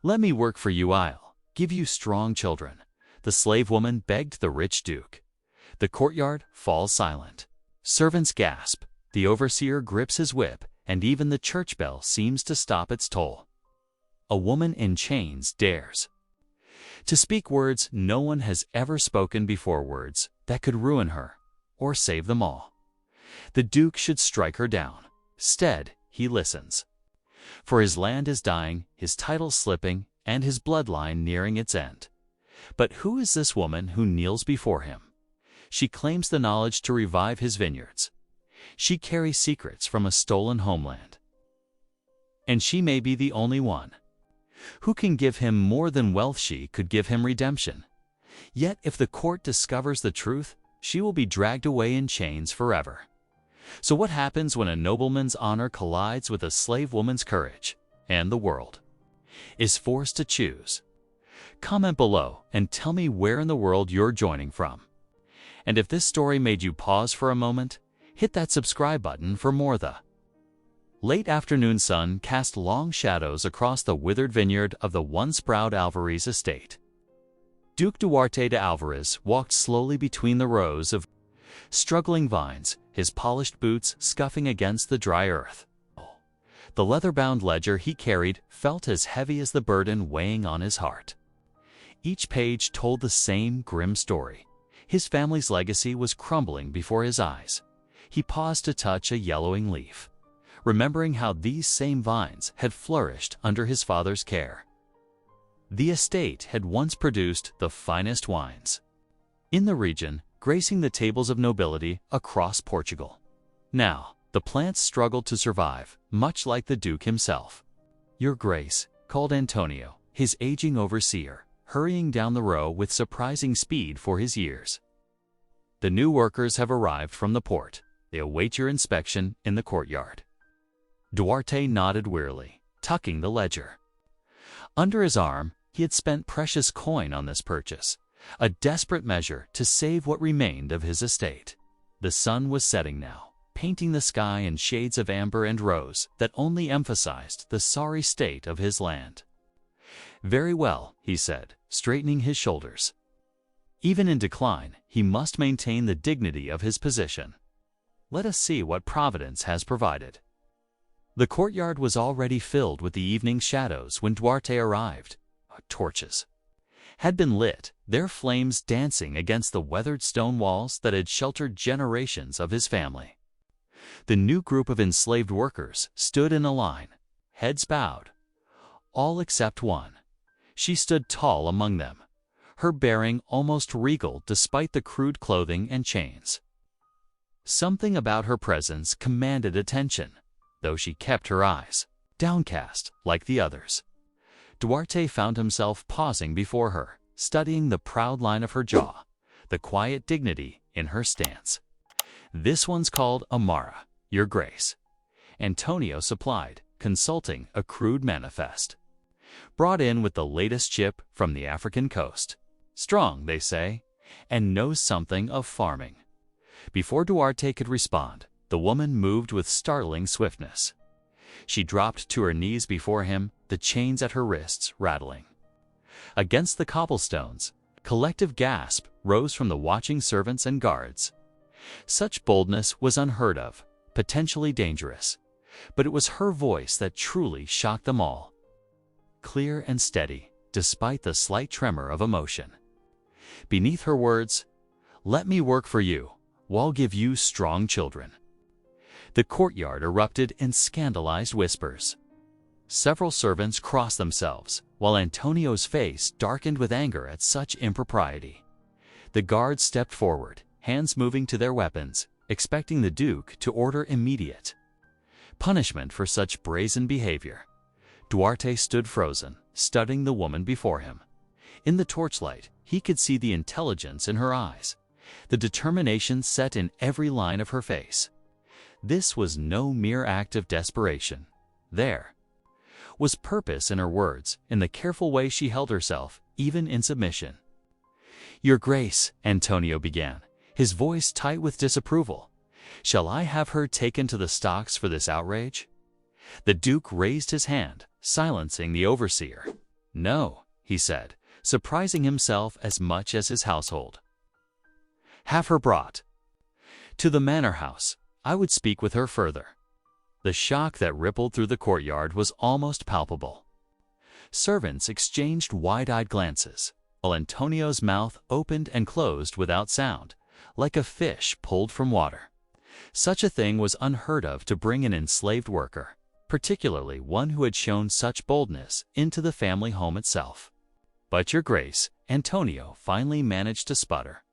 Let me work for you, I'll give you strong children, the slave woman begged the rich duke. The courtyard falls silent. Servants gasp, the overseer grips his whip, and even the church bell seems to stop its toll. A woman in chains dares to speak words no one has ever spoken before, words that could ruin her or save them all. The duke should strike her down. Instead, he listens. For his land is dying, his title slipping, and his bloodline nearing its end. But who is this woman who kneels before him? She claims the knowledge to revive his vineyards. She carries secrets from a stolen homeland. And she may be the only one who can give him more than wealth. She could give him redemption. Yet if the court discovers the truth, she will be dragged away in chains forever. So what happens when a nobleman's honor collides with a slave woman's courage, and the world is forced to choose? Comment below and tell me where in the world you're joining from. And if this story made you pause for a moment, hit that subscribe button for more. The late afternoon sun cast long shadows across the withered vineyard of the once proud Alvarez estate. Duke Duarte de Alvarez walked slowly between the rows of struggling vines, his polished boots scuffing against the dry earth. The leather-bound ledger he carried felt as heavy as the burden weighing on his heart. Each page told the same grim story. His family's legacy was crumbling before his eyes. He paused to touch a yellowing leaf, remembering how these same vines had flourished under his father's care. The estate had once produced the finest wines in the region, gracing the tables of nobility across Portugal. Now, the plants struggled to survive, much like the Duke himself. "Your Grace," called Antonio, his aging overseer, hurrying down the row with surprising speed for his years. "The new workers have arrived from the port. They await your inspection in the courtyard." Duarte nodded wearily, tucking the ledger under his arm. He had spent precious coin on this purchase, a desperate measure to save what remained of his estate. The sun was setting now, painting the sky in shades of amber and rose that only emphasized the sorry state of his land. "Very well," he said, straightening his shoulders. Even in decline, he must maintain the dignity of his position. "Let us see what Providence has provided." The courtyard was already filled with the evening shadows when Duarte arrived. Torches had been lit, their flames dancing against the weathered stone walls that had sheltered generations of his family. The new group of enslaved workers stood in a line, heads bowed, all except one. She stood tall among them, her bearing almost regal despite the crude clothing and chains. Something about her presence commanded attention, though she kept her eyes downcast like the others. Duarte found himself pausing before her, studying the proud line of her jaw, the quiet dignity in her stance. "This one's called Amara, Your Grace," Antonio supplied, consulting a crude manifest. "Brought in with the latest chip from the African coast. Strong, they say, and knows something of farming." Before Duarte could respond, the woman moved with startling swiftness. She dropped to her knees before him, the chains at her wrists rattling. Against the cobblestones, collective gasp rose from the watching servants and guards. Such boldness was unheard of, potentially dangerous, but it was her voice that truly shocked them all. Clear and steady, despite the slight tremor of emotion. Beneath her words, "Let me work for you, while give you strong children." The courtyard erupted in scandalized whispers. Several servants crossed themselves, while Antonio's face darkened with anger at such impropriety. The guards stepped forward, hands moving to their weapons, expecting the Duke to order immediate punishment for such brazen behavior. Duarte stood frozen, studying the woman before him. In the torchlight, he could see the intelligence in her eyes, the determination set in every line of her face. This was no mere act of desperation. There was purpose in her words, in the careful way she held herself, even in submission. "Your Grace," Antonio began, his voice tight with disapproval, "shall I have her taken to the stocks for this outrage?" The Duke raised his hand, silencing the overseer. "No," he said, surprising himself as much as his household. "Have her brought to the manor house. I would speak with her further." The shock that rippled through the courtyard was almost palpable. Servants exchanged wide-eyed glances, while Antonio's mouth opened and closed without sound, like a fish pulled from water. Such a thing was unheard of to bring an enslaved worker, particularly one who had shown such boldness, into the family home itself. "But your grace," Antonio finally managed to sputter.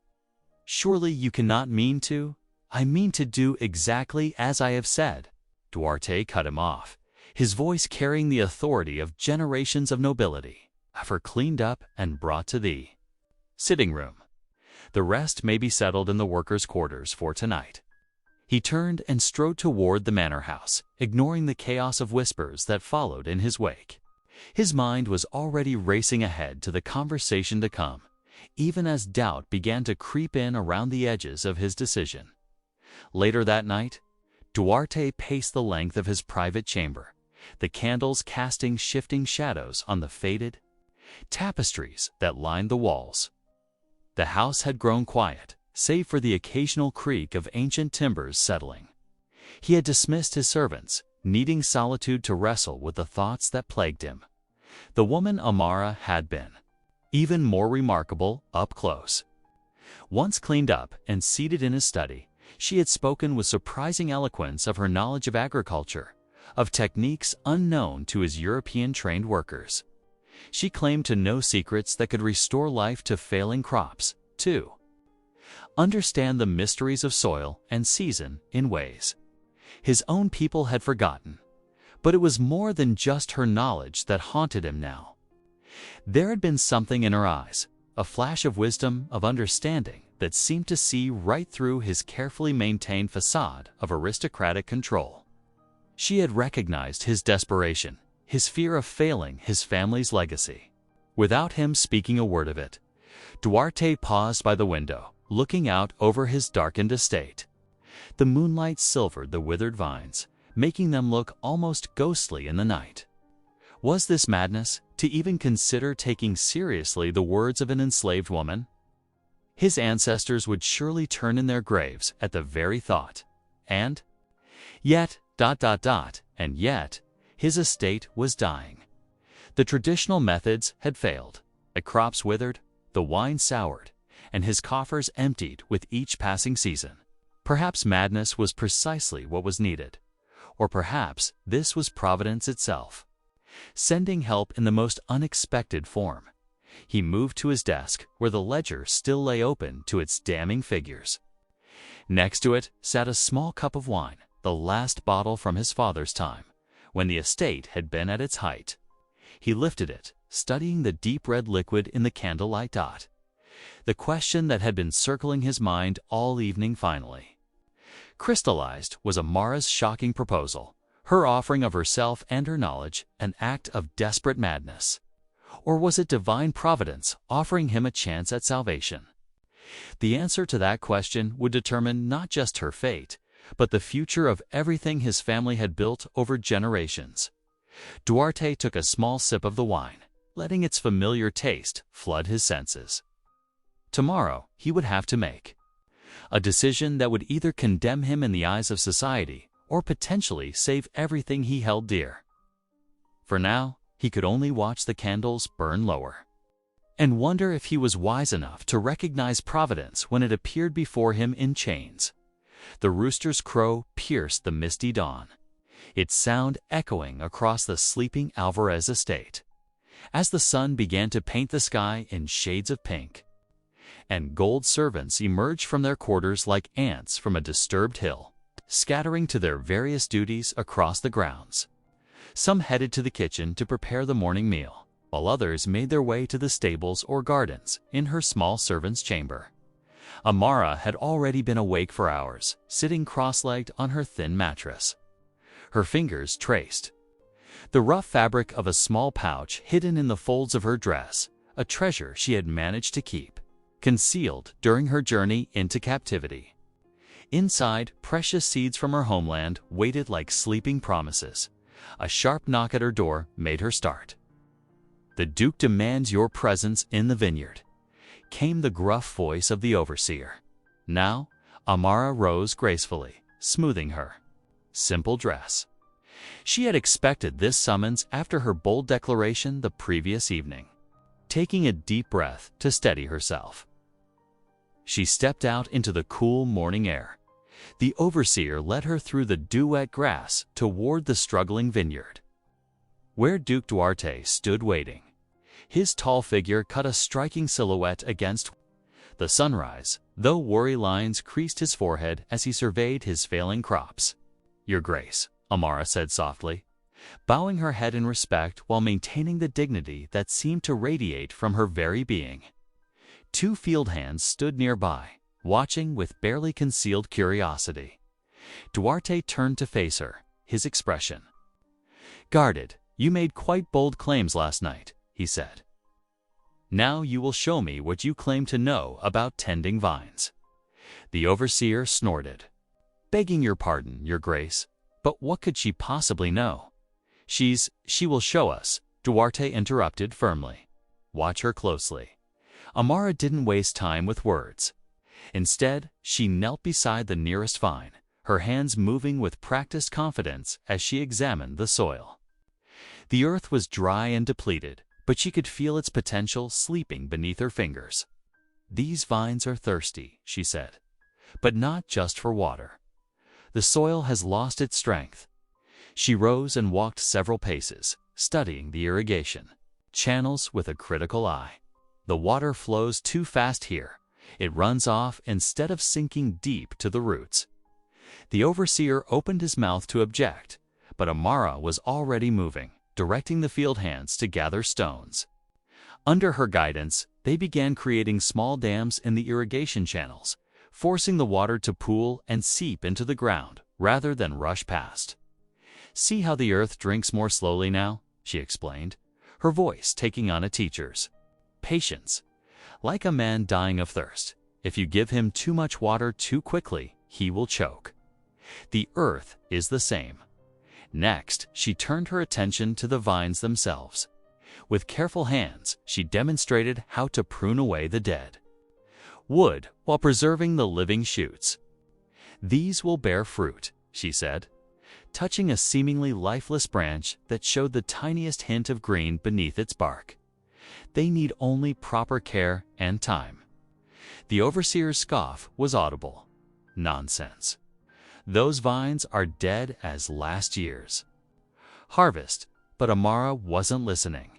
"Surely you cannot mean to—" "I mean to do exactly as I have said," Duarte cut him off, his voice carrying the authority of generations of nobility. "Have her cleaned up and brought to the sitting room. The rest may be settled in the workers' quarters for tonight." He turned and strode toward the manor house, ignoring the chaos of whispers that followed in his wake. His mind was already racing ahead to the conversation to come, even as doubt began to creep in around the edges of his decision. Later that night, Duarte paced the length of his private chamber, the candles casting shifting shadows on the faded tapestries that lined the walls. The house had grown quiet, save for the occasional creak of ancient timbers settling. He had dismissed his servants, needing solitude to wrestle with the thoughts that plagued him. The woman Amara had been even more remarkable up close. Once cleaned up and seated in his study, she had spoken with surprising eloquence of her knowledge of agriculture, of techniques unknown to his European-trained workers. She claimed to know secrets that could restore life to failing crops, to understand the mysteries of soil and season in ways his own people had forgotten. But it was more than just her knowledge that haunted him now. There had been something in her eyes, a flash of wisdom, of understanding, that seemed to see right through his carefully maintained facade of aristocratic control. She had recognized his desperation, his fear of failing his family's legacy. Without him speaking a word of it, Duarte paused by the window, looking out over his darkened estate. The moonlight silvered the withered vines, making them look almost ghostly in the night. Was this madness, to even consider taking seriously the words of an enslaved woman? His ancestors would surely turn in their graves at the very thought. And yet, and yet, his estate was dying. The traditional methods had failed. The crops withered, the wine soured, and his coffers emptied with each passing season. Perhaps madness was precisely what was needed. Or perhaps this was Providence itself, sending help in the most unexpected form. He moved to his desk, where the ledger still lay open to its damning figures. Next to it sat a small cup of wine, the last bottle from his father's time, when the estate had been at its height. He lifted it, studying the deep red liquid in the candlelight dot. The question that had been circling his mind all evening finally crystallized was Amara's shocking proposal, her offering of herself and her knowledge, an act of desperate madness. Or was it divine providence offering him a chance at salvation? The answer to that question would determine not just her fate, but the future of everything his family had built over generations. Duarte took a small sip of the wine, letting its familiar taste flood his senses. Tomorrow he would have to make a decision that would either condemn him in the eyes of society or potentially save everything he held dear. For now, he could only watch the candles burn lower and wonder if he was wise enough to recognize Providence when it appeared before him in chains. The rooster's crow pierced the misty dawn, its sound echoing across the sleeping Alvarez estate, as the sun began to paint the sky in shades of pink, and gold servants emerged from their quarters like ants from a disturbed hill, scattering to their various duties across the grounds. Some headed to the kitchen to prepare the morning meal, while others made their way to the stables or gardens in her small servant's chamber. Amara had already been awake for hours, sitting cross-legged on her thin mattress. Her fingers traced the rough fabric of a small pouch hidden in the folds of her dress, a treasure she had managed to keep concealed during her journey into captivity. Inside, precious seeds from her homeland waited like sleeping promises. A sharp knock at her door made her start. "The Duke demands your presence in the vineyard," came the gruff voice of the overseer. Now, Amara rose gracefully, smoothing her simple dress. She had expected this summons after her bold declaration the previous evening. Taking a deep breath to steady herself, she stepped out into the cool morning air. The overseer led her through the dew-wet grass toward the struggling vineyard, where Duke Duarte stood waiting. His tall figure cut a striking silhouette against the sunrise, though worry lines creased his forehead as he surveyed his failing crops. "Your Grace," Amara said softly, bowing her head in respect while maintaining the dignity that seemed to radiate from her very being. Two field hands stood nearby, watching with barely concealed curiosity. Duarte turned to face her, his expression guarded. "You made quite bold claims last night," he said. "Now you will show me what you claim to know about tending vines." The overseer snorted. "Begging your pardon, Your Grace, but what could she possibly know?" She will show us," Duarte interrupted firmly. "Watch her closely." Amara didn't waste time with words. Instead, she knelt beside the nearest vine, her hands moving with practiced confidence as she examined the soil. The earth was dry and depleted, but she could feel its potential sleeping beneath her fingers. "These vines are thirsty," she said, "but not just for water. The soil has lost its strength." She rose and walked several paces, studying the irrigation channels with a critical eye. "The water flows too fast here. It runs off instead of sinking deep to the roots." The overseer opened his mouth to object, but Amara was already moving, directing the field hands to gather stones. Under her guidance, they began creating small dams in the irrigation channels, forcing the water to pool and seep into the ground rather than rush past. "See how the earth drinks more slowly now," she explained, her voice taking on a teacher's patience. "Like a man dying of thirst. If you give him too much water too quickly, he will choke. The earth is the same." Next, she turned her attention to the vines themselves. With careful hands, she demonstrated how to prune away the dead wood while preserving the living shoots. "These will bear fruit," she said, touching a seemingly lifeless branch that showed the tiniest hint of green beneath its bark. "They need only proper care and time." The overseer's scoff was audible. "Nonsense. Those vines are dead as last year's harvest." But Amara wasn't listening.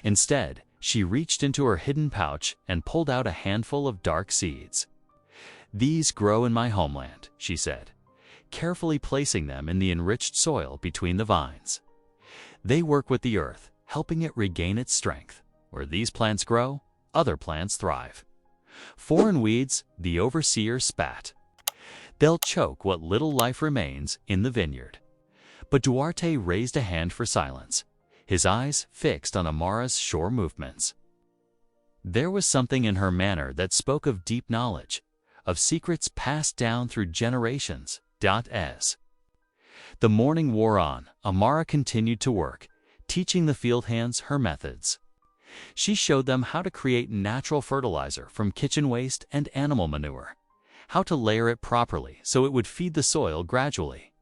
Instead, she reached into her hidden pouch and pulled out a handful of dark seeds. "These grow in my homeland," she said, carefully placing them in the enriched soil between the vines. "They work with the earth, helping it regain its strength. Where these plants grow, other plants thrive." "Foreign weeds," the overseer spat. "They'll choke what little life remains in the vineyard." But Duarte raised a hand for silence, his eyes fixed on Amara's sure movements. There was something in her manner that spoke of deep knowledge, of secrets passed down through generations. As the morning wore on, Amara continued to work, teaching the field hands her methods. She showed them how to create natural fertilizer from kitchen waste and animal manure, how to layer it properly so it would feed the soil gradually.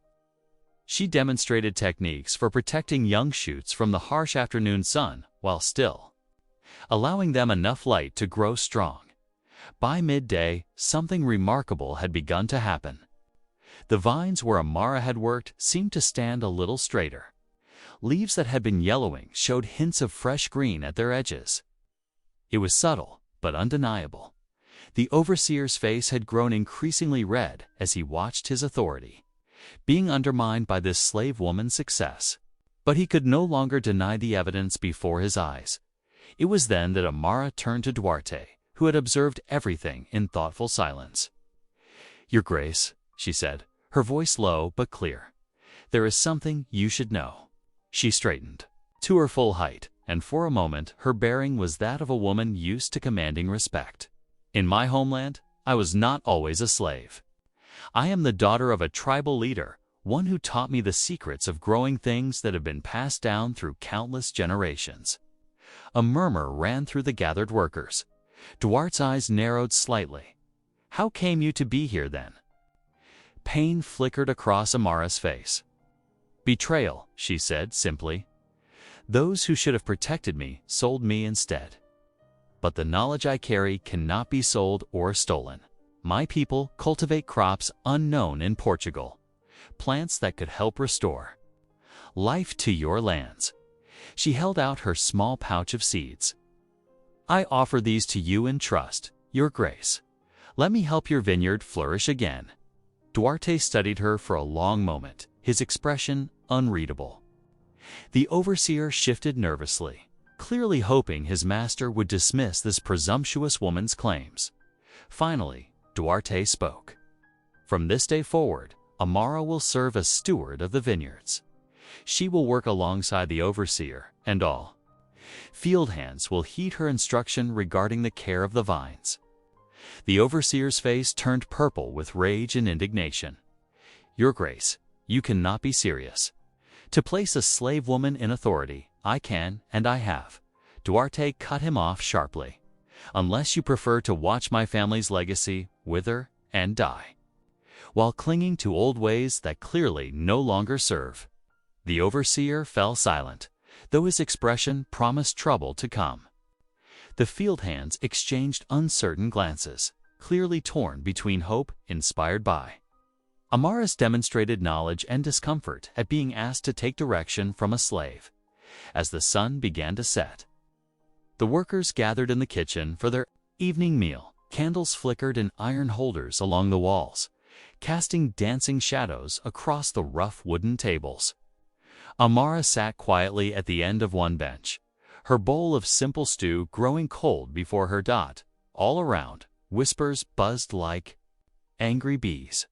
She demonstrated techniques for protecting young shoots from the harsh afternoon sun while still allowing them enough light to grow strong. By midday, something remarkable had begun to happen. The vines where Amara had worked seemed to stand a little straighter. Leaves that had been yellowing showed hints of fresh green at their edges. It was subtle, but undeniable. The overseer's face had grown increasingly red as he watched his authority being undermined by this slave woman's success. But he could no longer deny the evidence before his eyes. It was then that Amara turned to Duarte, who had observed everything in thoughtful silence. "Your Grace," she said, her voice low but clear, "there is something you should know." She straightened to her full height, and for a moment her bearing was that of a woman used to commanding respect. "In my homeland, I was not always a slave. I am the daughter of a tribal leader, one who taught me the secrets of growing things that have been passed down through countless generations." A murmur ran through the gathered workers. Duarte's eyes narrowed slightly. "How came you to be here then?" Pain flickered across Amara's face. "Betrayal," she said simply. "Those who should have protected me sold me instead. But the knowledge I carry cannot be sold or stolen. My people cultivate crops unknown in Portugal, plants that could help restore life to your lands." She held out her small pouch of seeds. "I offer these to you in trust, Your Grace. Let me help your vineyard flourish again." Duarte studied her for a long moment, his expression unreadable. The overseer shifted nervously, clearly hoping his master would dismiss this presumptuous woman's claims. Finally, Duarte spoke. "From this day forward, Amara will serve as steward of the vineyards. She will work alongside the overseer, and all field hands will heed her instruction regarding the care of the vines." The overseer's face turned purple with rage and indignation. "Your Grace, you cannot be serious. To place a slave woman in authority, I can and I have." Duarte cut him off sharply. "Unless you prefer to watch my family's legacy wither and die, while clinging to old ways that clearly no longer serve." The overseer fell silent, though his expression promised trouble to come. The field hands exchanged uncertain glances, clearly torn between hope inspired by Amara's demonstrated knowledge and discomfort at being asked to take direction from a slave. As the sun began to set, the workers gathered in the kitchen for their evening meal. Candles flickered in iron holders along the walls, casting dancing shadows across the rough wooden tables. Amara sat quietly at the end of one bench, her bowl of simple stew growing cold before her dot. All around, whispers buzzed like angry bees.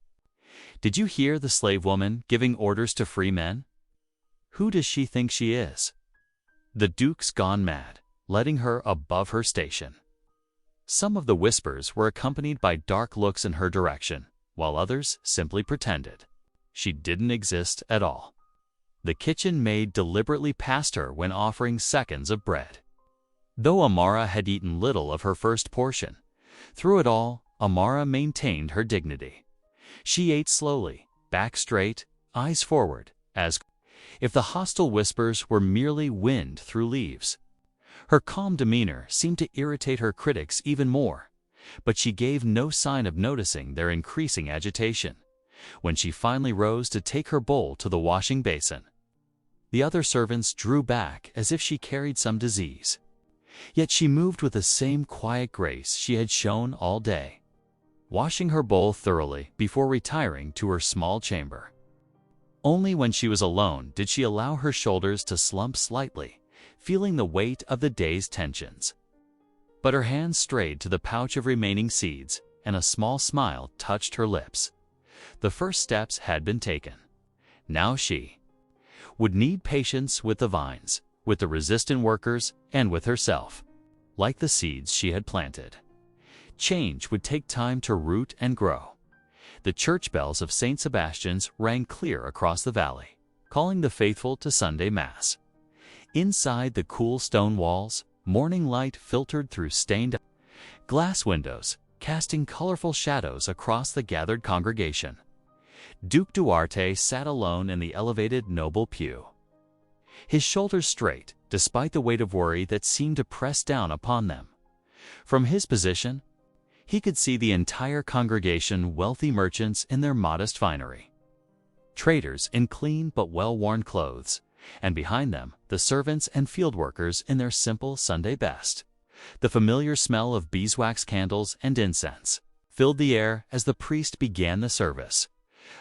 "Did you hear the slave woman giving orders to free men? Who does she think she is? The Duke's gone mad, letting her above her station." Some of the whispers were accompanied by dark looks in her direction, while others simply pretended she didn't exist at all. The kitchen maid deliberately passed her when offering seconds of bread. Though Amara had eaten little of her first portion, through it all, Amara maintained her dignity. She ate slowly, back straight, eyes forward, as if the hostile whispers were merely wind through leaves. Her calm demeanor seemed to irritate her critics even more, but she gave no sign of noticing their increasing agitation. When she finally rose to take her bowl to the washing basin, the other servants drew back as if she carried some disease. Yet she moved with the same quiet grace she had shown all day, washing her bowl thoroughly before retiring to her small chamber. Only when she was alone did she allow her shoulders to slump slightly, feeling the weight of the day's tensions. But her hand strayed to the pouch of remaining seeds, and a small smile touched her lips. The first steps had been taken. Now she would need patience with the vines, with the resistant workers, and with herself. Like the seeds she had planted, change would take time to root and grow. The church bells of St. Sebastian's rang clear across the valley, calling the faithful to Sunday Mass. Inside the cool stone walls, morning light filtered through stained glass windows, casting colorful shadows across the gathered congregation. Duke Duarte sat alone in the elevated noble pew, his shoulders straight, despite the weight of worry that seemed to press down upon them. From his position, he could see the entire congregation, wealthy merchants in their modest finery, traders in clean but well-worn clothes, and behind them, the servants and field workers in their simple Sunday best. The familiar smell of beeswax candles and incense filled the air as the priest began the service.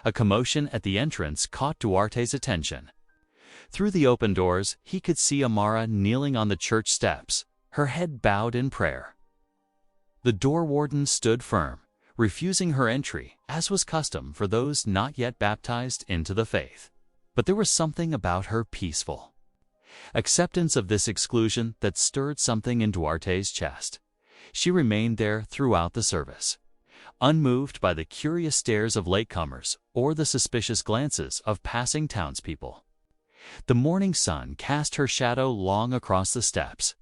A commotion at the entrance caught Duarte's attention. Through the open doors, he could see Amara kneeling on the church steps, her head bowed in prayer. The door warden stood firm, refusing her entry, as was custom for those not yet baptized into the faith. But there was something about her peaceful acceptance of this exclusion that stirred something in Duarte's chest. She remained there throughout the service, unmoved by the curious stares of latecomers or the suspicious glances of passing townspeople. The morning sun cast her shadow long across the steps,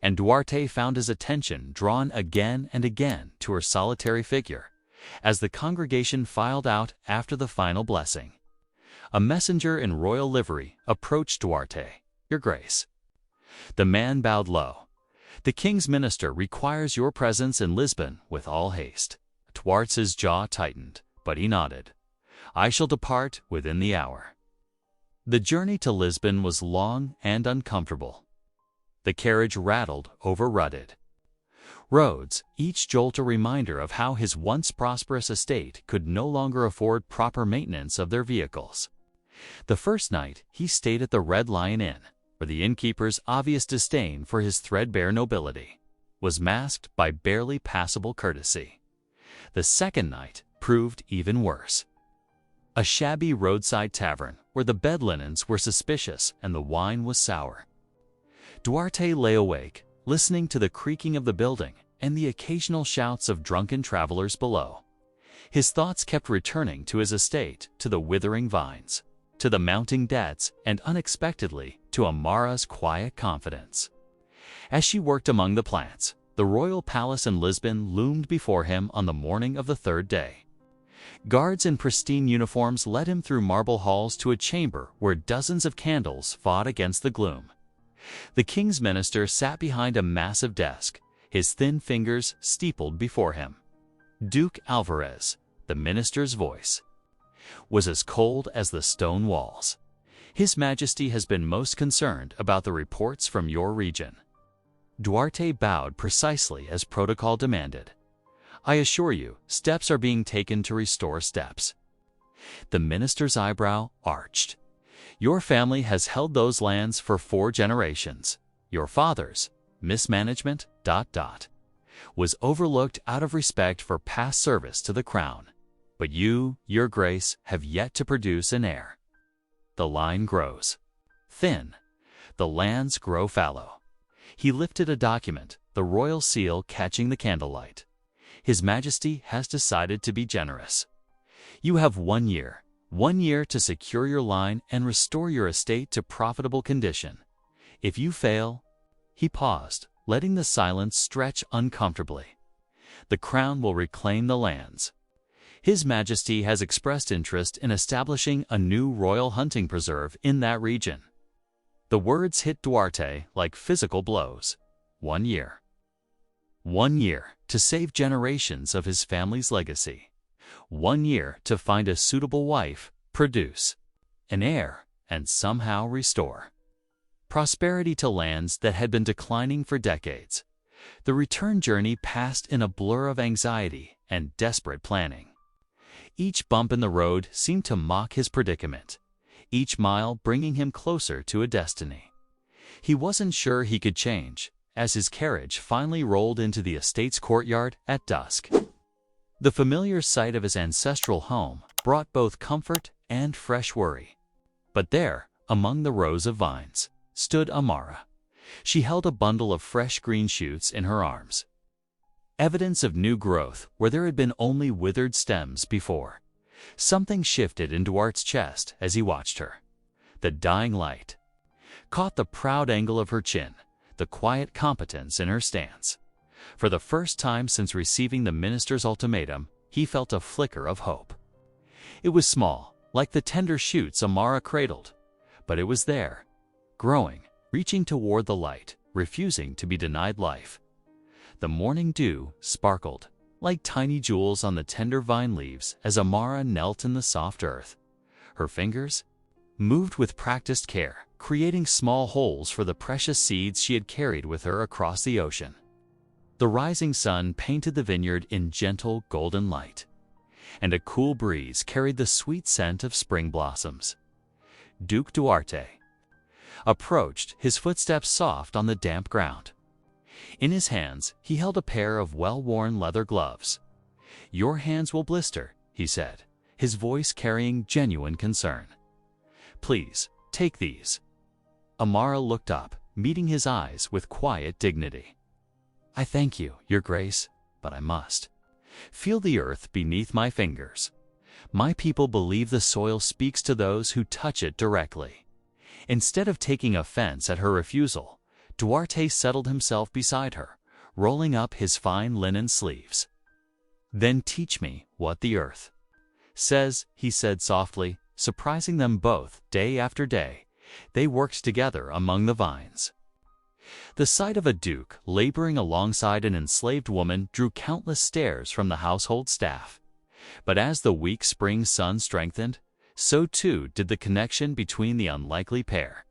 and Duarte found his attention drawn again and again to her solitary figure, as the congregation filed out after the final blessing. A messenger in royal livery approached Duarte. "Your Grace." The man bowed low. "The king's minister requires your presence in Lisbon with all haste." Duarte's jaw tightened, but he nodded. "I shall depart within the hour." The journey to Lisbon was long and uncomfortable. The carriage rattled over rutted roads, each jolt a reminder of how his once prosperous estate could no longer afford proper maintenance of their vehicles. The first night he stayed at the Red Lion Inn, where the innkeeper's obvious disdain for his threadbare nobility was masked by barely passable courtesy. The second night proved even worse. A shabby roadside tavern where the bed linens were suspicious and the wine was sour. Duarte lay awake, listening to the creaking of the building and the occasional shouts of drunken travelers below. His thoughts kept returning to his estate, to the withering vines, to the mounting debts, and unexpectedly to Amara's quiet confidence. As she worked among the plants, the royal palace in Lisbon loomed before him on the morning of the third day. Guards in pristine uniforms led him through marble halls to a chamber where dozens of candles fought against the gloom. The king's minister sat behind a massive desk, his thin fingers steepled before him. Duke Alvarez, the minister's voice, was as cold as the stone walls. "His Majesty has been most concerned about the reports from your region." Duarte bowed precisely as protocol demanded. "I assure you, steps are being taken to restore steps." The minister's eyebrow arched. "Your family has held those lands for 4 generations. Your father's mismanagement ... was overlooked out of respect for past service to the crown. But you, Your Grace, have yet to produce an heir." The line grows thin. The lands grow fallow. He lifted a document, the royal seal catching the candlelight. "His Majesty has decided to be generous. You have 1 year. 1 year to secure your line and restore your estate to profitable condition. If you fail..." He paused, letting the silence stretch uncomfortably. "The crown will reclaim the lands. His Majesty has expressed interest in establishing a new royal hunting preserve in that region." The words hit Duarte like physical blows. 1 year. 1 year to save generations of his family's legacy. 1 year to find a suitable wife, produce an heir, and somehow restore prosperity to lands that had been declining for decades. The return journey passed in a blur of anxiety and desperate planning. Each bump in the road seemed to mock his predicament, each mile bringing him closer to a destiny he wasn't sure he could change, as his carriage finally rolled into the estate's courtyard at dusk. The familiar sight of his ancestral home brought both comfort and fresh worry. But there, among the rows of vines, stood Amara. She held a bundle of fresh green shoots in her arms, evidence of new growth where there had been only withered stems before. Something shifted in Duarte's chest as he watched her. The dying light caught the proud angle of her chin, the quiet competence in her stance. For the first time since receiving the minister's ultimatum, he felt a flicker of hope. It was small, like the tender shoots Amara cradled, but it was there, growing, reaching toward the light, refusing to be denied life. The morning dew sparkled, like tiny jewels on the tender vine leaves as Amara knelt in the soft earth. Her fingers moved with practiced care, creating small holes for the precious seeds she had carried with her across the ocean. The rising sun painted the vineyard in gentle golden light, and a cool breeze carried the sweet scent of spring blossoms. Duke Duarte approached, his footsteps soft on the damp ground. In his hands, he held a pair of well-worn leather gloves. "Your hands will blister," he said, his voice carrying genuine concern. "Please, take these." Amara looked up, meeting his eyes with quiet dignity. "I thank you, Your Grace, but I must. Feel the earth beneath my fingers. My people believe the soil speaks to those who touch it directly." Instead of taking offense at her refusal, Duarte settled himself beside her, rolling up his fine linen sleeves. "Then teach me what the earth says," he said softly, surprising them both day after day. They worked together among the vines. The sight of a duke laboring alongside an enslaved woman drew countless stares from the household staff. But as the weak spring sun strengthened, so too did the connection between the unlikely pair.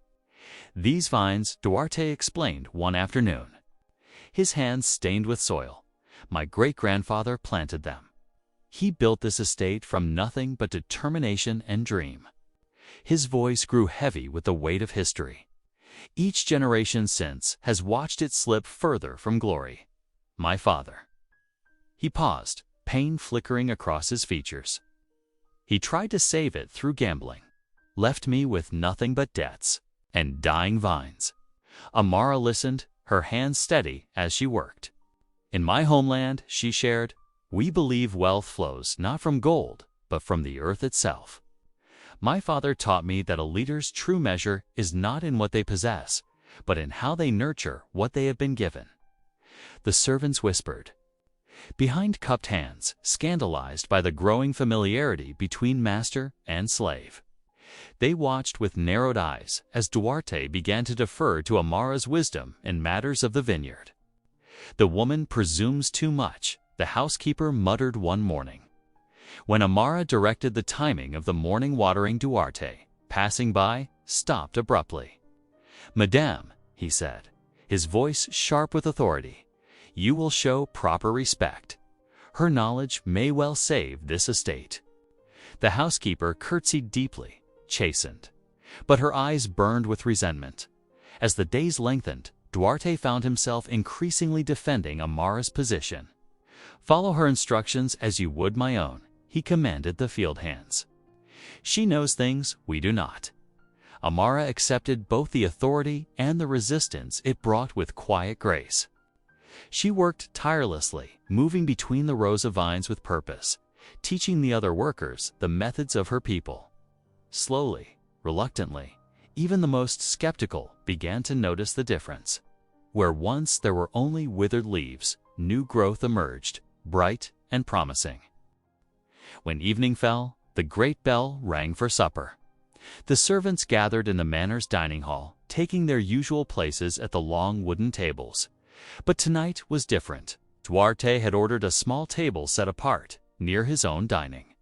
"These vines," Duarte explained one afternoon, his hands stained with soil, "my great-grandfather planted them. He built this estate from nothing but determination and dream." His voice grew heavy with the weight of history. "Each generation since has watched it slip further from glory. My father—" He paused, pain flickering across his features. "He tried to save it through gambling, left me with nothing but debts and dying vines." Amara listened, her hands steady as she worked. "In my homeland," she shared, "we believe wealth flows not from gold, but from the earth itself. My father taught me that a leader's true measure is not in what they possess, but in how they nurture what they have been given." The servants whispered, behind cupped hands, scandalized by the growing familiarity between master and slave. They watched with narrowed eyes as Duarte began to defer to Amara's wisdom in matters of the vineyard. "The woman presumes too much," the housekeeper muttered one morning. When Amara directed the timing of the morning watering, Duarte, passing by, stopped abruptly. "Madame," he said, his voice sharp with authority, "you will show proper respect. Her knowledge may well save this estate." The housekeeper curtsied deeply, chastened, but her eyes burned with resentment. As the days lengthened, Duarte found himself increasingly defending Amara's position. "Follow her instructions as you would my own," he commanded the field hands. "She knows things we do not." Amara accepted both the authority and the resistance it brought with quiet grace. She worked tirelessly, moving between the rows of vines with purpose, teaching the other workers the methods of her people. Slowly, reluctantly, even the most skeptical began to notice the difference. Where once there were only withered leaves, new growth emerged, bright and promising. When evening fell, the great bell rang for supper. The servants gathered in the manor's dining hall, taking their usual places at the long wooden tables. But tonight was different. Duarte had ordered a small table set apart, near his own dining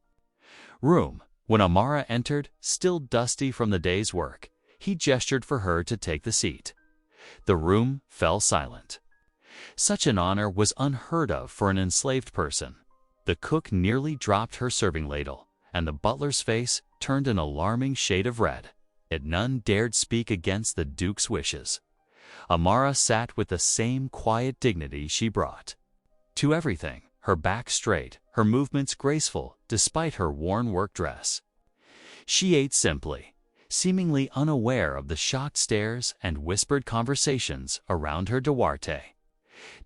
room. When Amara entered, still dusty from the day's work, he gestured for her to take the seat. The room fell silent. Such an honor was unheard of for an enslaved person. The cook nearly dropped her serving ladle, and the butler's face turned an alarming shade of red. Yet none dared speak against the duke's wishes. Amara sat with the same quiet dignity she brought to everything, her back straight, her movements graceful despite her worn work dress. She ate simply, seemingly unaware of the shocked stares and whispered conversations around her. Duarte,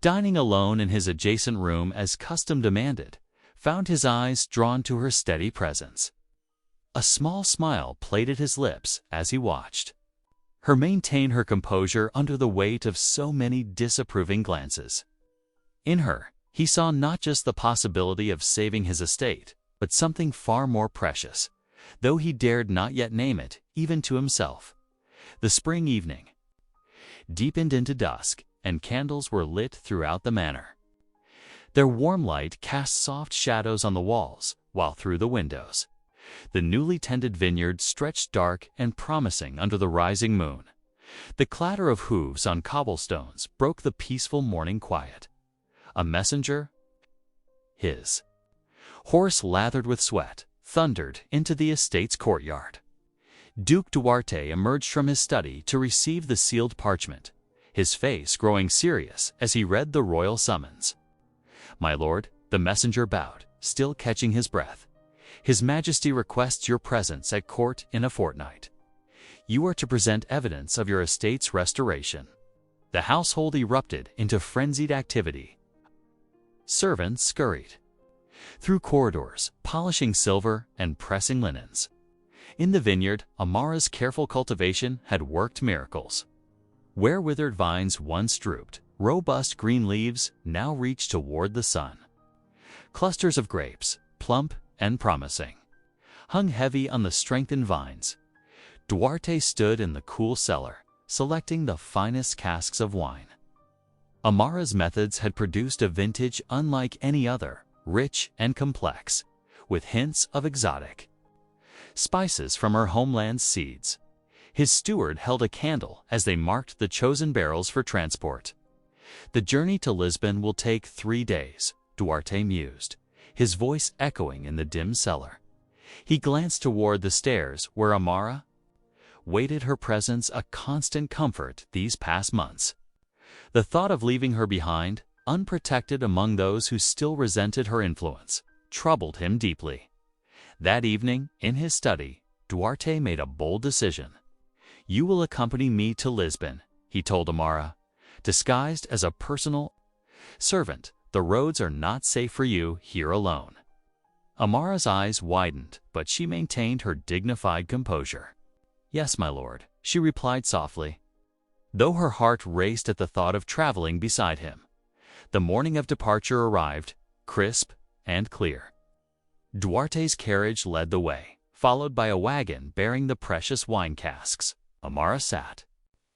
dining alone in his adjacent room as custom demanded, found his eyes drawn to her steady presence. A small smile played at his lips as he watched her maintain her composure under the weight of so many disapproving glances. In her, he saw not just the possibility of saving his estate, but something far more precious, though he dared not yet name it, even to himself. The spring evening deepened into dusk, and candles were lit throughout the manor. Their warm light cast soft shadows on the walls, while through the windows the newly tended vineyard stretched dark and promising under the rising moon. The clatter of hooves on cobblestones broke the peaceful morning quiet. A messenger, his horse lathered with sweat, thundered into the estate's courtyard. Duke Duarte emerged from his study to receive the sealed parchment, his face growing serious as he read the royal summons. "My lord," the messenger bowed, still catching his breath. "His Majesty requests your presence at court in a fortnight. You are to present evidence of your estate's restoration." The household erupted into frenzied activity. Servants scurried through corridors, polishing silver and pressing linens. In the vineyard, Amara's careful cultivation had worked miracles. Where withered vines once drooped, robust green leaves now reached toward the sun. Clusters of grapes, plump and promising, hung heavy on the strengthened vines. Duarte stood in the cool cellar, selecting the finest casks of wine. Amara's methods had produced a vintage unlike any other, rich and complex, with hints of exotic spices from her homeland's seeds. His steward held a candle as they marked the chosen barrels for transport. The journey to Lisbon will take 3 days, Duarte mused, his voice echoing in the dim cellar. He glanced toward the stairs where Amara waited, her presence a constant comfort these past months. The thought of leaving her behind, unprotected among those who still resented her influence, troubled him deeply. That evening, in his study, Duarte made a bold decision. "You will accompany me to Lisbon," he told Amara, disguised as a personal servant. "The roads are not safe for you here alone." Amara's eyes widened, but she maintained her dignified composure. "Yes, my lord," she replied softly, though her heart raced at the thought of traveling beside him. The morning of departure arrived, crisp and clear. Duarte's carriage led the way, followed by a wagon bearing the precious wine casks. Amara sat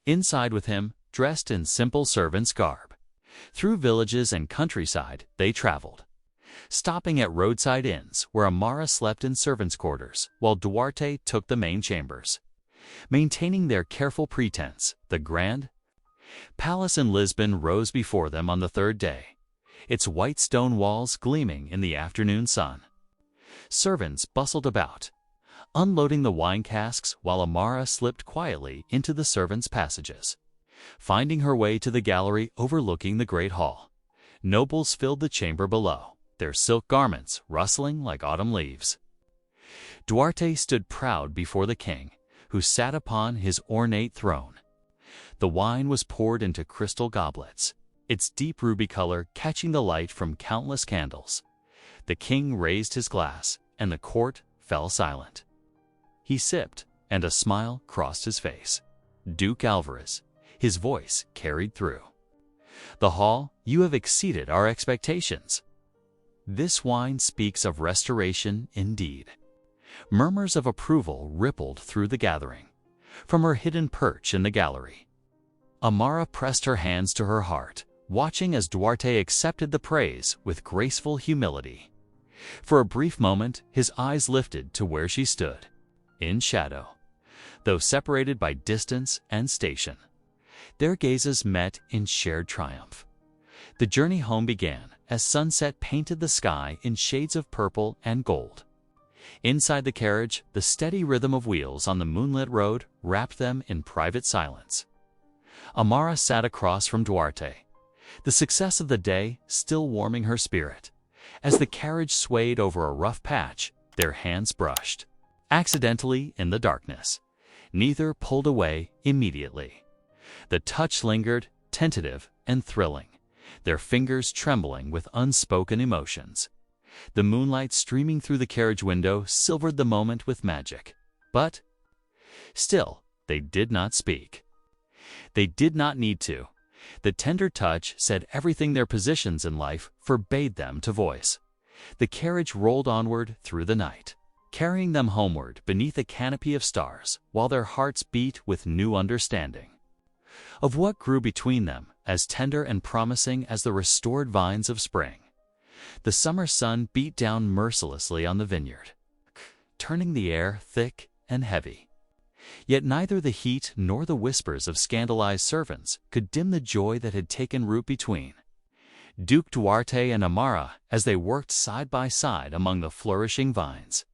inside with him, dressed in simple servant's garb. Through villages and countryside they traveled, stopping at roadside inns where Amara slept in servants' quarters while Duarte took the main chambers. Maintaining their careful pretense, the grand palace in Lisbon rose before them on the 3rd day, its white stone walls gleaming in the afternoon sun. Servants bustled about, unloading the wine casks while Amara slipped quietly into the servants' passages. Finding her way to the gallery overlooking the great hall, nobles filled the chamber below, their silk garments rustling like autumn leaves. Duarte stood proud before the king, who sat upon his ornate throne. The wine was poured into crystal goblets, its deep ruby color catching the light from countless candles. The king raised his glass, and the court fell silent. He sipped, and a smile crossed his face. "Duke Alvarez," his voice carried through the hall, "you have exceeded our expectations." "This wine speaks of restoration indeed." Murmurs of approval rippled through the gathering. From her hidden perch in the gallery, Amara pressed her hands to her heart, watching as Duarte accepted the praise with graceful humility. For a brief moment, his eyes lifted to where she stood, in shadow, though separated by distance and station. Their gazes met in shared triumph. The journey home began as sunset painted the sky in shades of purple and gold. Inside the carriage, the steady rhythm of wheels on the moonlit road wrapped them in private silence. Amara sat across from Duarte, the success of the day still warming her spirit. As the carriage swayed over a rough patch, their hands brushed accidentally in the darkness. Neither pulled away immediately. The touch lingered, tentative and thrilling, their fingers trembling with unspoken emotions. The moonlight streaming through the carriage window silvered the moment with magic. But still, they did not speak. They did not need to. The tender touch said everything their positions in life forbade them to voice. The carriage rolled onward through the night, carrying them homeward beneath a canopy of stars, while their hearts beat with new understanding of what grew between them, as tender and promising as the restored vines of spring. The summer sun beat down mercilessly on the vineyard, turning the air thick and heavy. Yet neither the heat nor the whispers of scandalized servants could dim the joy that had taken root between Duke Duarte and Amara as they worked side by side among the flourishing vines.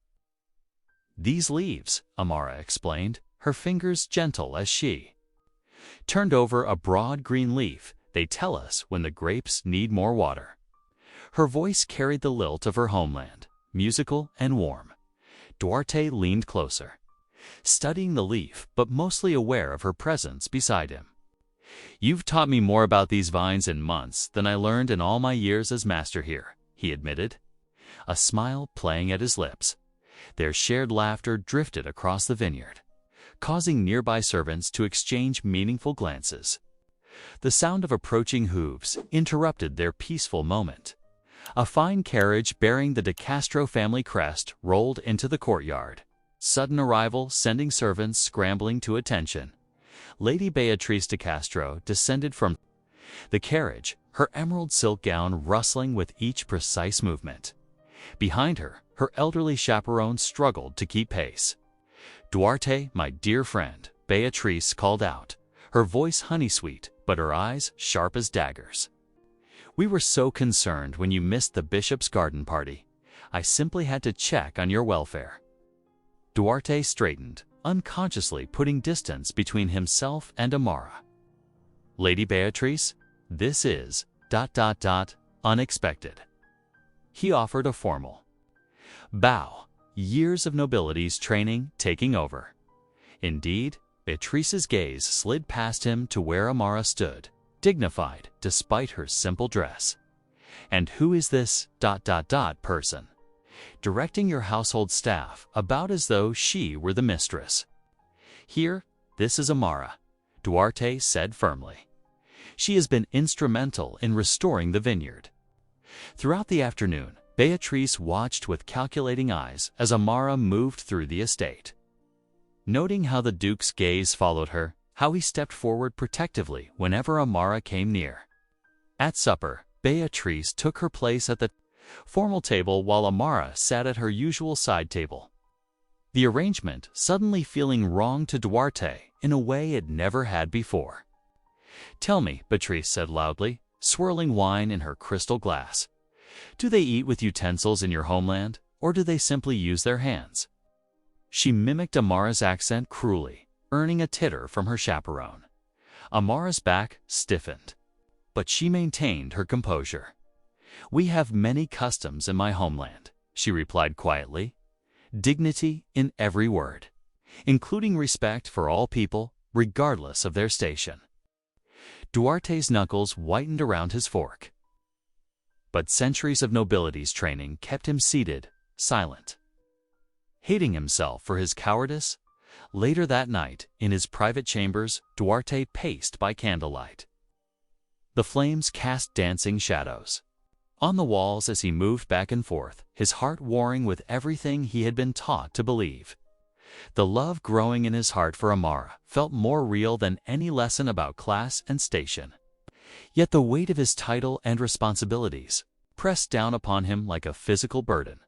"These leaves," Amara explained, her fingers gentle as she turned over a broad green leaf, "they tell us when the grapes need more water." Her voice carried the lilt of her homeland, musical and warm. Duarte leaned closer, studying the leaf but mostly aware of her presence beside him. "You've taught me more about these vines in months than I learned in all my years as master here," he admitted, a smile playing at his lips. Their shared laughter drifted across the vineyard, causing nearby servants to exchange meaningful glances. The sound of approaching hooves interrupted their peaceful moment. A fine carriage bearing the De Castro family crest rolled into the courtyard, sudden arrival sending servants scrambling to attention. Lady Beatrice de Castro descended from the carriage, her emerald silk gown rustling with each precise movement. Behind her, her elderly chaperone struggled to keep pace. "Duarte, my dear friend," Beatrice called out, her voice honey-sweet, but her eyes sharp as daggers. "We were so concerned when you missed the bishop's garden party. I simply had to check on your welfare." Duarte straightened, unconsciously putting distance between himself and Amara. "Lady Beatrice, this is ... unexpected." He offered a formal bow, years of nobility's training taking over. Indeed, Beatrice's gaze slid past him to where Amara stood, dignified despite her simple dress. "And who is this ... person? Directing your household staff about as though she were the mistress." "Here, this is Amara," Duarte said firmly. "She has been instrumental in restoring the vineyard." Throughout the afternoon, Beatrice watched with calculating eyes as Amara moved through the estate. Noting how the Duke's gaze followed her, how he stepped forward protectively whenever Amara came near. At supper, Beatrice took her place at the formal table while Amara sat at her usual side table. The arrangement suddenly feeling wrong to Duarte in a way it never had before. "Tell me," Beatrice said loudly, swirling wine in her crystal glass. "Do they eat with utensils in your homeland, or do they simply use their hands?" She mimicked Amara's accent cruelly, earning a titter from her chaperone. Amara's back stiffened, but she maintained her composure. "We have many customs in my homeland," she replied quietly. "Dignity in every word, including respect for all people, regardless of their station." Duarte's knuckles whitened around his fork. But centuries of nobility's training kept him seated, silent. Hating himself for his cowardice, later that night, in his private chambers, Duarte paced by candlelight. The flames cast dancing shadows on the walls as he moved back and forth, his heart warring with everything he had been taught to believe. The love growing in his heart for Amara felt more real than any lesson about class and station. Yet the weight of his title and responsibilities pressed down upon him like a physical burden.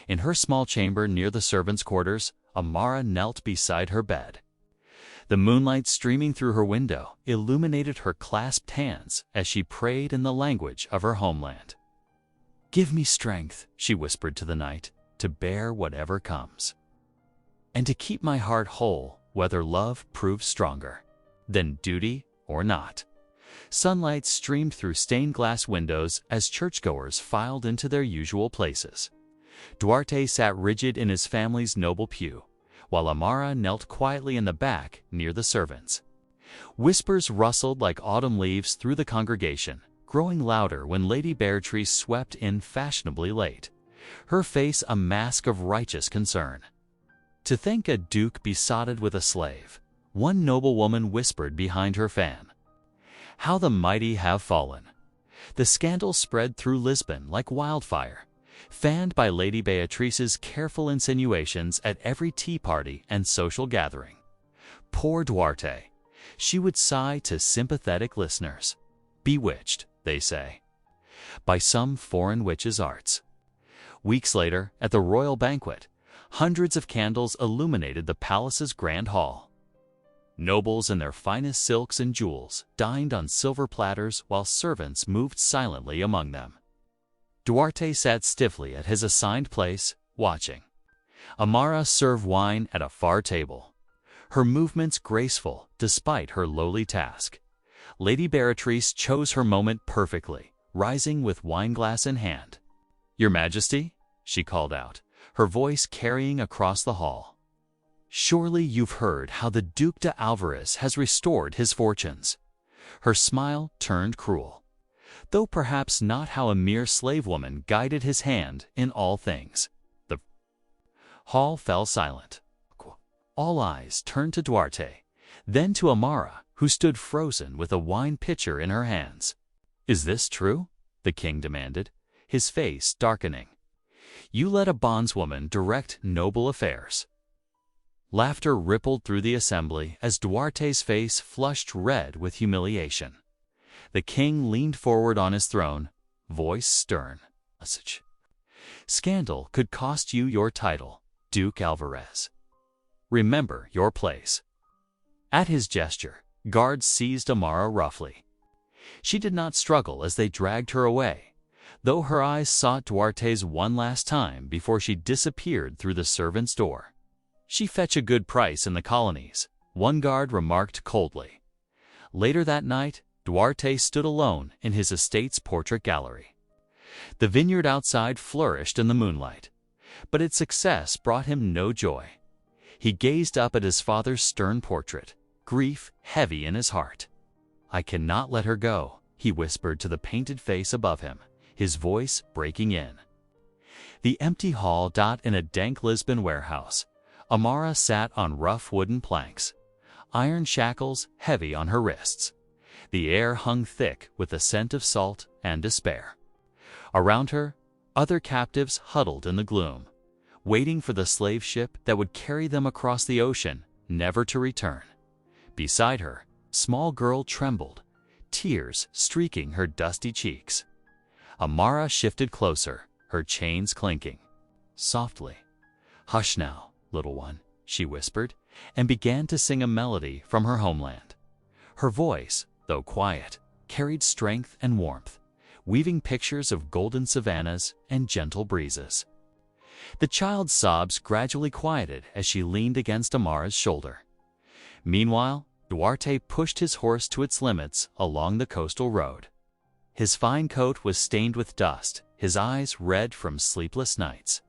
In her small chamber near the servants' quarters, Amara knelt beside her bed. The moonlight streaming through her window illuminated her clasped hands as she prayed in the language of her homeland. "Give me strength," she whispered to the night, "to bear whatever comes, and to keep my heart whole, whether love proves stronger than duty or not." Sunlight streamed through stained glass windows as churchgoers filed into their usual places. Duarte sat rigid in his family's noble pew, while Amara knelt quietly in the back near the servants. Whispers rustled like autumn leaves through the congregation, growing louder when Lady Beatrice swept in fashionably late, her face a mask of righteous concern. "To think a duke besotted with a slave," one noblewoman whispered behind her fan. "How the mighty have fallen." The scandal spread through Lisbon like wildfire, fanned by Lady Beatrice's careful insinuations at every tea party and social gathering. Poor Duarte, she would sigh to sympathetic listeners. Bewitched, they say, by some foreign witch's arts. Weeks later, at the royal banquet, hundreds of candles illuminated the palace's grand hall. Nobles in their finest silks and jewels dined on silver platters while servants moved silently among them. Duarte sat stiffly at his assigned place, watching. Amara served wine at a far table, her movements graceful despite her lowly task. Lady Beatrice chose her moment perfectly, rising with wineglass in hand. "Your Majesty," she called out, her voice carrying across the hall. "Surely you've heard how the Duke de Alvarez has restored his fortunes." Her smile turned cruel, though perhaps not how a mere slave woman guided his hand in all things. The hall fell silent. All eyes turned to Duarte, then to Amara, who stood frozen with a wine pitcher in her hands. "Is this true?" the king demanded, his face darkening. "You let a bondswoman direct noble affairs." Laughter rippled through the assembly as Duarte's face flushed red with humiliation. The king leaned forward on his throne, voice stern. "Scandal could cost you your title, Duke Alvarez. Remember your place." At his gesture, guards seized Amara roughly. She did not struggle as they dragged her away, though her eyes sought Duarte's one last time before she disappeared through the servant's door. "She fetch a good price in the colonies," one guard remarked coldly. Later that night, Duarte stood alone in his estate's portrait gallery. The vineyard outside flourished in the moonlight, but its success brought him no joy. He gazed up at his father's stern portrait, grief heavy in his heart. "I cannot let her go," he whispered to the painted face above him, his voice breaking in. The empty hall in a dank Lisbon warehouse. Amara sat on rough wooden planks, iron shackles heavy on her wrists. The air hung thick with the scent of salt and despair. Around her, other captives huddled in the gloom, waiting for the slave ship that would carry them across the ocean, never to return. Beside her, small girl trembled, tears streaking her dusty cheeks. Amara shifted closer, her chains clinking. Softly, "Hush now, little one," she whispered, and began to sing a melody from her homeland. Her voice, though quiet, carried strength and warmth, weaving pictures of golden savannas and gentle breezes. The child's sobs gradually quieted as she leaned against Amara's shoulder. Meanwhile, Duarte pushed his horse to its limits along the coastal road. His fine coat was stained with dust, his eyes red from sleepless nights.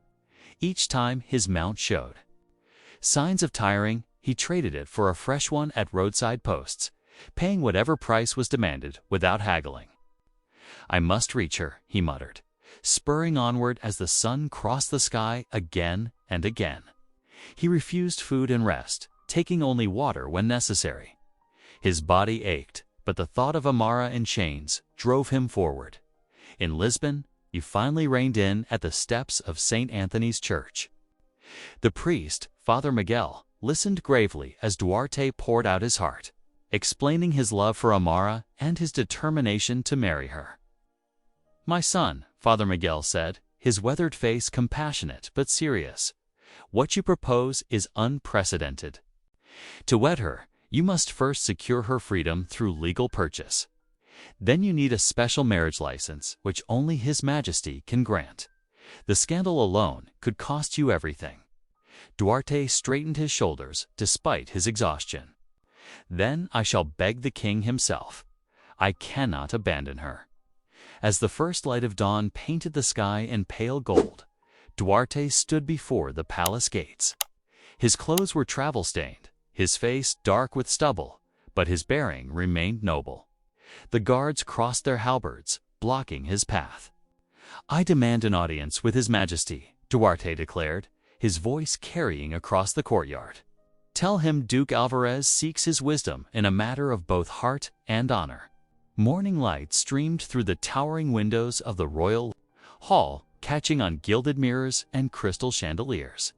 Each time his mount showed signs of tiring, he traded it for a fresh one at roadside posts, paying whatever price was demanded without haggling. "I must reach her," he muttered, spurring onward as the sun crossed the sky again and again. He refused food and rest, taking only water when necessary. His body ached, but the thought of Amara in chains drove him forward. In Lisbon, he finally reined in at the steps of St. Anthony's Church. The priest, Father Miguel, listened gravely as Duarte poured out his heart, explaining his love for Amara and his determination to marry her. "My son," Father Miguel said, his weathered face compassionate but serious, "what you propose is unprecedented. To wed her, you must first secure her freedom through legal purchase. Then you need a special marriage license, which only His Majesty can grant. The scandal alone could cost you everything." Duarte straightened his shoulders despite his exhaustion. "Then I shall beg the king himself. I cannot abandon her." As the first light of dawn painted the sky in pale gold, Duarte stood before the palace gates. His clothes were travel-stained, his face dark with stubble, but his bearing remained noble. The guards crossed their halberds, blocking his path. "I demand an audience with His Majesty," Duarte declared, his voice carrying across the courtyard. "Tell him Duke Alvarez seeks his wisdom in a matter of both heart and honor." Morning light streamed through the towering windows of the royal hall, catching on gilded mirrors and crystal chandeliers.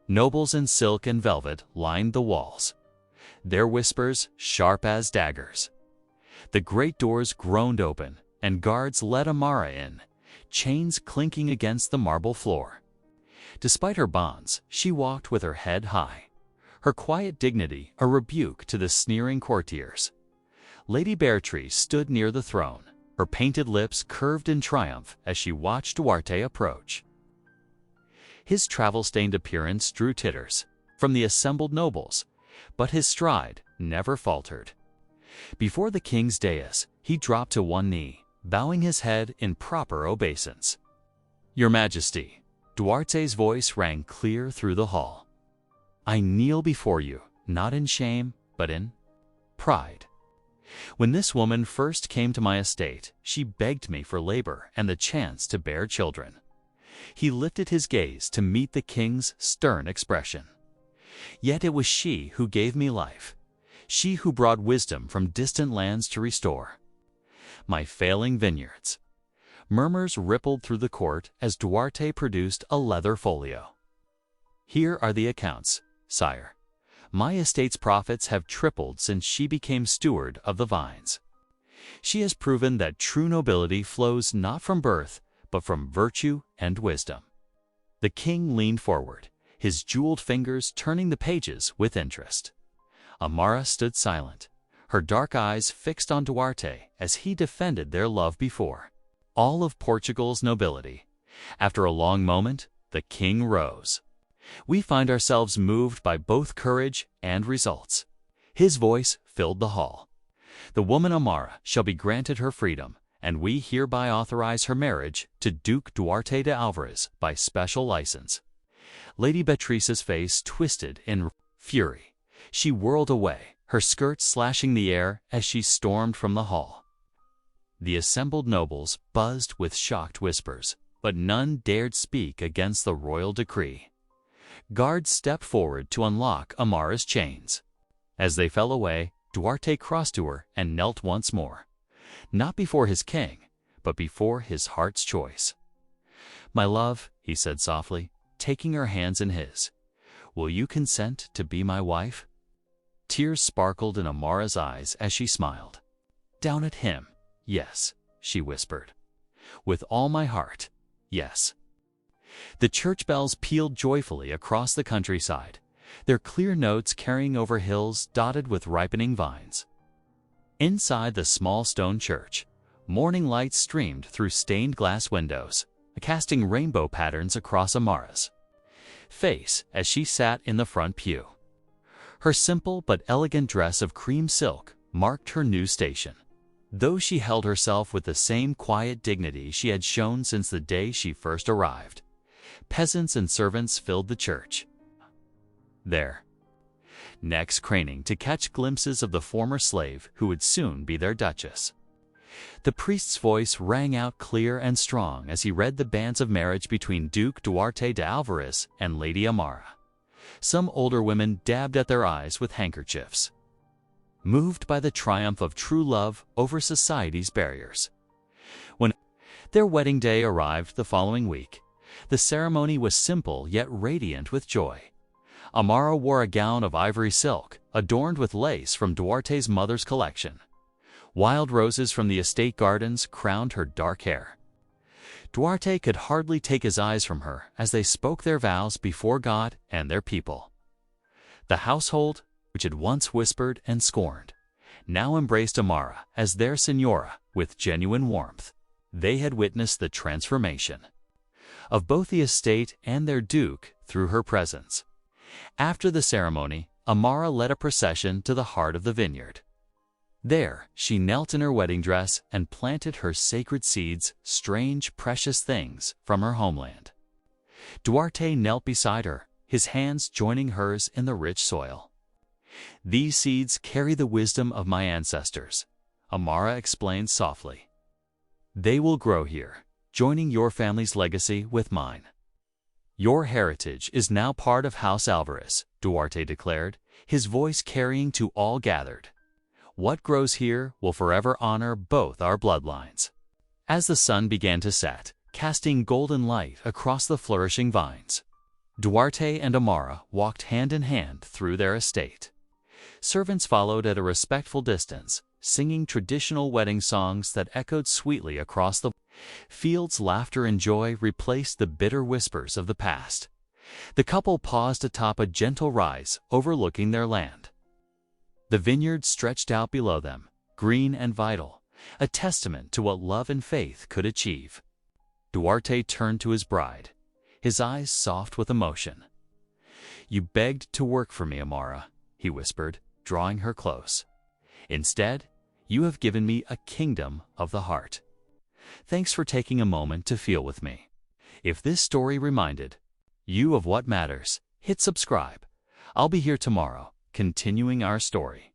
Nobles in silk and velvet lined the walls, their whispers sharp as daggers. The great doors groaned open, and guards led Amara in, chains clinking against the marble floor. Despite her bonds, she walked with her head high, her quiet dignity a rebuke to the sneering courtiers. Lady Beatrice stood near the throne, her painted lips curved in triumph as she watched Duarte approach. His travel-stained appearance drew titters from the assembled nobles, but his stride never faltered. Before the king's dais, he dropped to one knee, bowing his head in proper obeisance. "Your Majesty," Duarte's voice rang clear through the hall. "I kneel before you, not in shame, but in pride. When this woman first came to my estate, she begged me for labor and the chance to bear children." He lifted his gaze to meet the king's stern expression. Yet it was she who gave me life, she who brought wisdom from distant lands to restore my failing vineyards. Murmurs rippled through the court as Duarte produced a leather folio. Here are the accounts, sire. My estate's profits have tripled since she became steward of the vines. She has proven that true nobility flows not from birth, but from virtue and wisdom. The king leaned forward, his jeweled fingers turning the pages with interest. Amara stood silent, her dark eyes fixed on Duarte as he defended their love before all of Portugal's nobility. After a long moment, the king rose. We find ourselves moved by both courage and results. His voice filled the hall. The woman Amara shall be granted her freedom, and we hereby authorize her marriage to Duke Duarte de Alvarez by special license. Lady Beatrice's face twisted in fury. She whirled away, her skirts slashing the air as she stormed from the hall. The assembled nobles buzzed with shocked whispers, but none dared speak against the royal decree. Guards stepped forward to unlock Amara's chains. As they fell away, Duarte crossed to her and knelt once more, not before his king, but before his heart's choice. "My love," he said softly, taking her hands in his, "will you consent to be my wife?" Tears sparkled in Amara's eyes as she smiled. Down at him, "Yes," she whispered. "With all my heart, yes." The church bells pealed joyfully across the countryside, their clear notes carrying over hills dotted with ripening vines. Inside the small stone church, morning light streamed through stained glass windows, casting rainbow patterns across Amara's face as she sat in the front pew. Her simple but elegant dress of cream silk marked her new station, though she held herself with the same quiet dignity she had shown since the day she first arrived. Peasants and servants filled the church, their necks craning to catch glimpses of the former slave who would soon be their duchess. The priest's voice rang out clear and strong as he read the banns of marriage between Duke Duarte de Alvarez and Lady Amara. Some older women dabbed at their eyes with handkerchiefs, moved by the triumph of true love over society's barriers. When their wedding day arrived the following week, the ceremony was simple yet radiant with joy. Amara wore a gown of ivory silk, adorned with lace from Duarte's mother's collection. Wild roses from the estate gardens crowned her dark hair. Duarte could hardly take his eyes from her as they spoke their vows before God and their people. The household, which had once whispered and scorned, now embraced Amara as their señora with genuine warmth. They had witnessed the transformation of both the estate and their duke through her presence. After the ceremony, Amara led a procession to the heart of the vineyard. There, she knelt in her wedding dress and planted her sacred seeds, strange, precious things from her homeland. Duarte knelt beside her, his hands joining hers in the rich soil. "These seeds carry the wisdom of my ancestors," Amara explained softly. "They will grow here, joining your family's legacy with mine." "Your heritage is now part of House Alvarez," Duarte declared, his voice carrying to all gathered. "What grows here will forever honor both our bloodlines." As the sun began to set, casting golden light across the flourishing vines, Duarte and Amara walked hand in hand through their estate. Servants followed at a respectful distance, singing traditional wedding songs that echoed sweetly across the fields. Laughter and joy replaced the bitter whispers of the past. The couple paused atop a gentle rise overlooking their land. The vineyard stretched out below them, green and vital, a testament to what love and faith could achieve. Duarte turned to his bride, his eyes soft with emotion. "You begged to work for me, Amara," he whispered, drawing her close. "Instead, you have given me a kingdom of the heart. Thanks for taking a moment to feel with me." If this story reminded you of what matters, hit subscribe. I'll be here tomorrow, continuing our story.